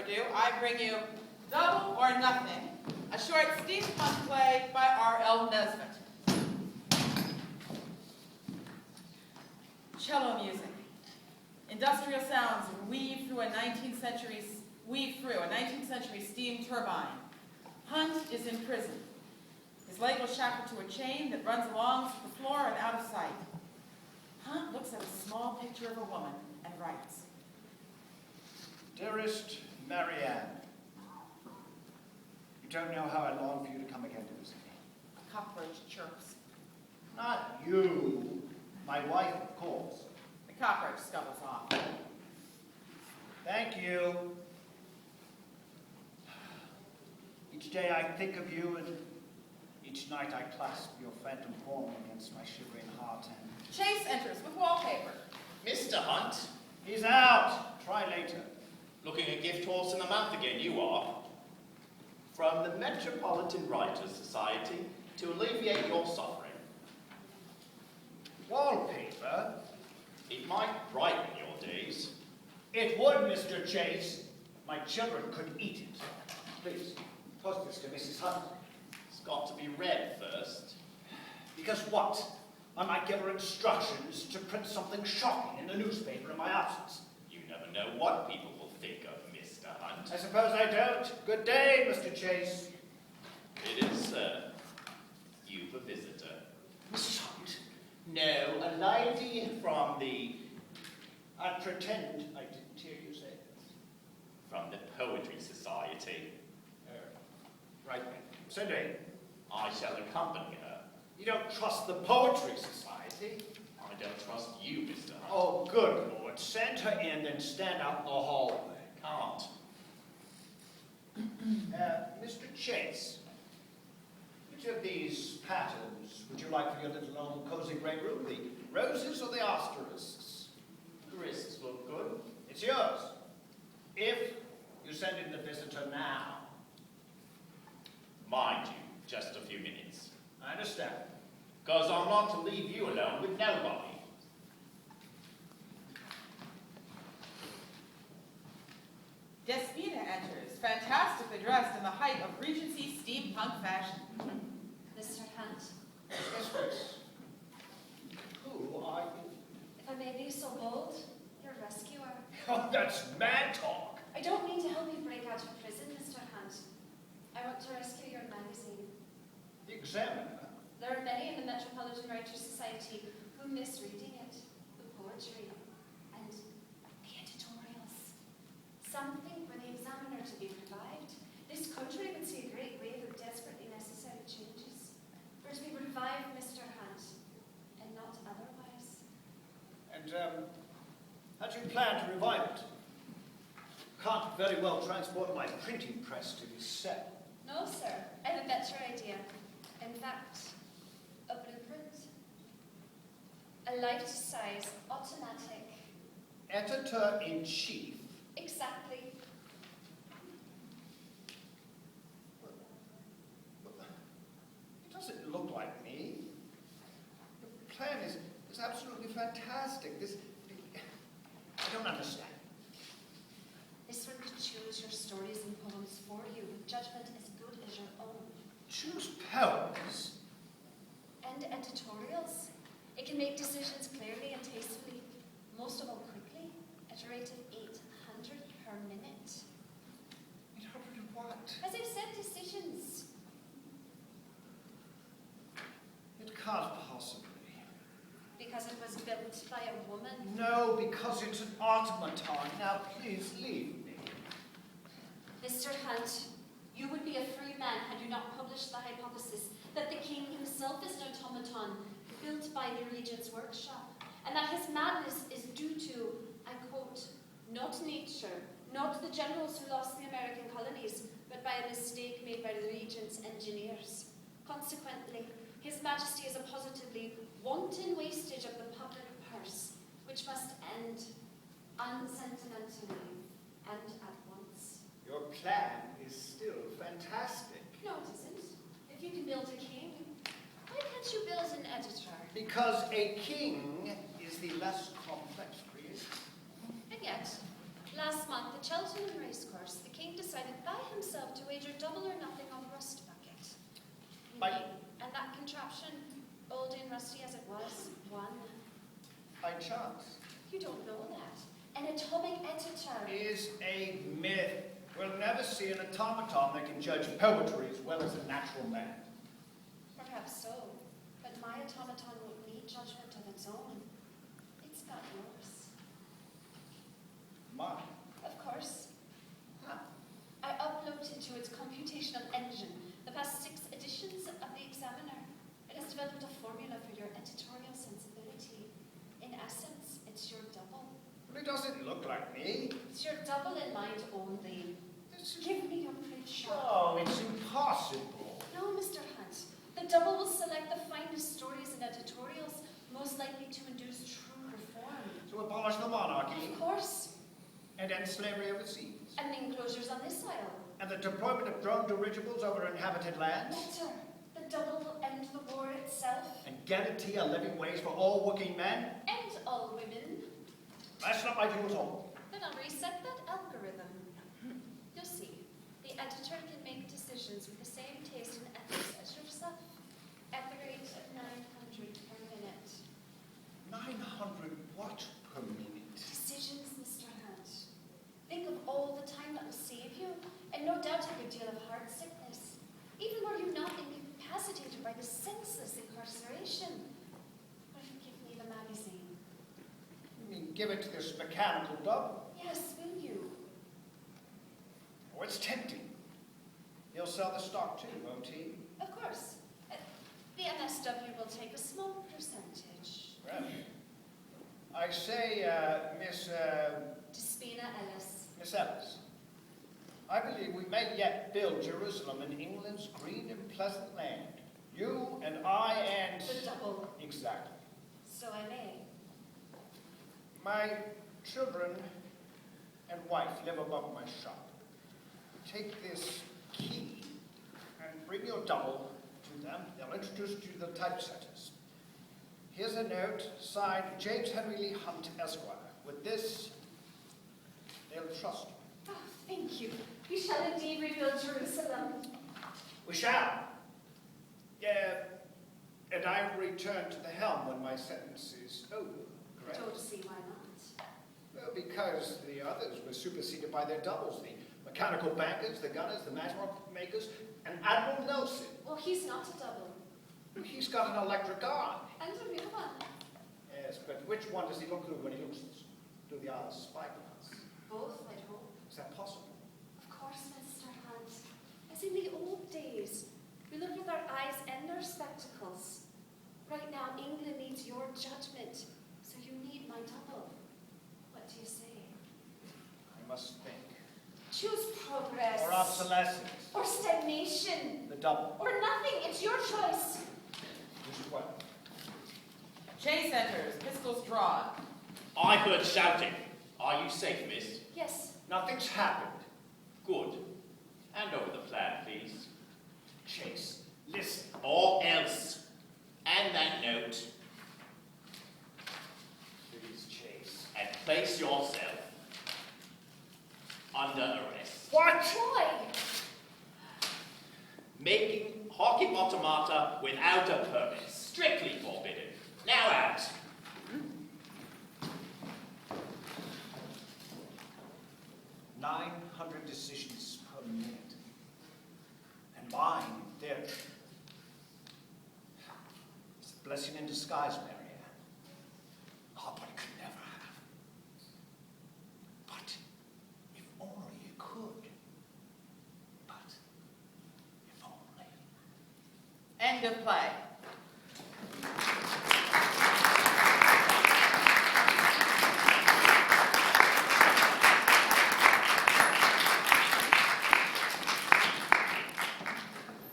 ado, I bring you Double or Nothing, a short steampunk play by R.L. Nesbitt. Cello music. Industrial sounds weave through a 19th century steam turbine. Hunt is in prison. His leg was shackled to a chain that runs along the floor and out of sight. Hunt looks at a small picture of a woman and writes, Dearest Marianne, you don't know how I long for you to come again to visit me. a cockroach chirps. Not you, my wife, of course. The cockroach scubbles off. Thank you. Each day I think of you, and each night I clasp your phantom form against my shivering heart. And Chase enters with wallpaper. Mr. Hunt, he's out. Try later. looking a gift horse in the mouth again, you are. From the Metropolitan Writers' Society to alleviate your suffering. Wallpaper? It might brighten your days. It would, Mr. Chase. My children could eat it. Please, post this to Mrs. Hunt. It's got to be read first. Because what? I might give her instructions to print something shocking in the newspaper in my absence. You never know what people will think of Mr. Hunt. I suppose I don't. Good day, Mr. Chase. It is, sir. You've a visitor. Mrs. Hunt? No, a lady from the... I pretend I didn't hear you say this. from the Poetry Society. Right then. Send her in. I shall accompany her. You don't trust the Poetry Society? I don't trust you, Mr. Hunt. Oh, good Lord. Send her in, then stand out in the hallway. Can't. Mr. Chase, which of these patterns would you like for your little old cozy great room? The roses or the asterisks? The risks look good. It's yours. If you send in the visitor now. Mind you, just a few minutes. I understand. Because I'm not to leave you alone with nobody. Despina enters, fantastically dressed in the height of Regency steampunk fashion. Mr. Hunt, Yes, Miss. Who are you? if I may be so bold, your rescuer. Oh, that's mad talk. I don't mean to help you break out of prison, Mr. Hunt. I want to rescue your magazine. The Examiner. There are many in the Metropolitan Writers' Society who miss reading it, the poetry, and the editorials. Some think for the Examiner to be revived, this country would see a great wave of desperately necessary changes. For it to be revived, Mr. Hunt, and not otherwise. And, how do you plan to revive it? Can't very well transport my printing press to this set. No, sir. I have a better idea. In fact, a blueprint. A life-size, automatic. Editor-in-chief? Exactly. It doesn't look like me. The plan is absolutely fantastic. I don't understand. This one could choose your stories and poems for you, with judgment as good as your own. Choose poems? And editorials. It can make decisions clearly and tastefully, most of all quickly, at a rate of 800 per minute. 800 what? As I've said, decisions. It can't possibly. Because it was built by a woman. No, because it's an automaton. Now, please leave me. Mr. Hunt, you would be a free man had you not published the hypothesis that the king himself is an automaton built by the regent's workshop, and that his madness is due to, I quote, not nature, not the generals who lost the American colonies, but by a mistake made by the regent's engineers. Consequently, His Majesty is a positively wanton wastage of the public purse, which must end unsentimentally and at once. Your plan is still fantastic. No, it isn't. If you can build a king, why can't you build an editor? Because a king is the less complex creation. And yet, last month At Cheltenham Racecourse, the king decided by himself to wager double or nothing on Rust Bucket. And that contraption, old and rusty as it was, won. By chance. You don't know that. An atomic editor. Is a myth. We'll never see an automaton that can judge poetry as well as a natural man. Perhaps so, but my automaton won't need judgment of its own. It's got yours. Mine. Of course. Huh. I uploaded to its computational engine the past 6 editions of the Examiner. It has developed a formula for your editorial sensibility. In essence, it's your double. Well, it doesn't look like me. It's your double in mind only. This is... Give me a print shot. Oh, it's impossible. No, Mr. Hunt. The double will select the finest stories and editorials most likely to induce true reform. To abolish the monarchy Of course. and end slavery overseas. And the enclosures on this isle. And the deployment of drone dirigibles over inhabited lands. Better. The double will end the war itself. And guarantee a living wage for all working men. And all women. That's not my view at all. Then I'll reset that algorithm. You'll see. The editor can make decisions with the same taste and ethics as yourself. At the rate of 900 per minute. 900 what per minute? Decisions, Mr. Hunt. Think of all the time that will save you, and no doubt a good deal of heart sickness. Even were you not incapacitated by the senseless incarceration. What if you give me the magazine? You mean give it to this mechanical double? Yes, will you? Oh, it's tempting. He'll sell the stock too, won't he? Of course. The MSW will take a small percentage. Well, I say, Miss Despina Ellis. Ellis, I believe we may yet build Jerusalem in England's green and pleasant land. You and I and... The double. Exactly. So I may. My children and wife live above my shop. Take this key and bring your double to them. They'll introduce you to the typesetters. Here's a note signed James Henry Lee Hunt, Esquire. With this, they'll trust you. Oh, thank you. We shall indeed rebuild Jerusalem. We shall. Yeah, and I return to the helm when my sentence is over, I correct? don't see why not. Well, because the others were superseded by their doubles. The mechanical bankers, the gunners, the matchmakers, and Admiral Nelson. Well, he's not a double. He's got an electric eye. And a real one. Yes, but which one does he look through when he looks through the other spyglass? Both, I'd hope. Is that possible? Of course, Mr. Hunt. As in the old days, we look with our eyes and our spectacles. Right now, England needs your judgment, so you need my double. What do you say? I must think. Choose progress. Or obsolescence. Or stagnation. The double. Or nothing. It's your choice. Which is what? Chase enters, pistols drawn. I heard shouting. Are you safe, miss? Yes. Nothing's happened. Good. Hand over the plan, please. Chase, listen. Or else. And that note. Please, Chase. And place yourself under arrest. What? Why? Making hockey automata without a permit. Strictly forbidden. Now out. 900 decisions per minute. And mine, there. It's a blessing in disguise, Marianne. Oh, but it could never have. But if only it could. But if only. End of play.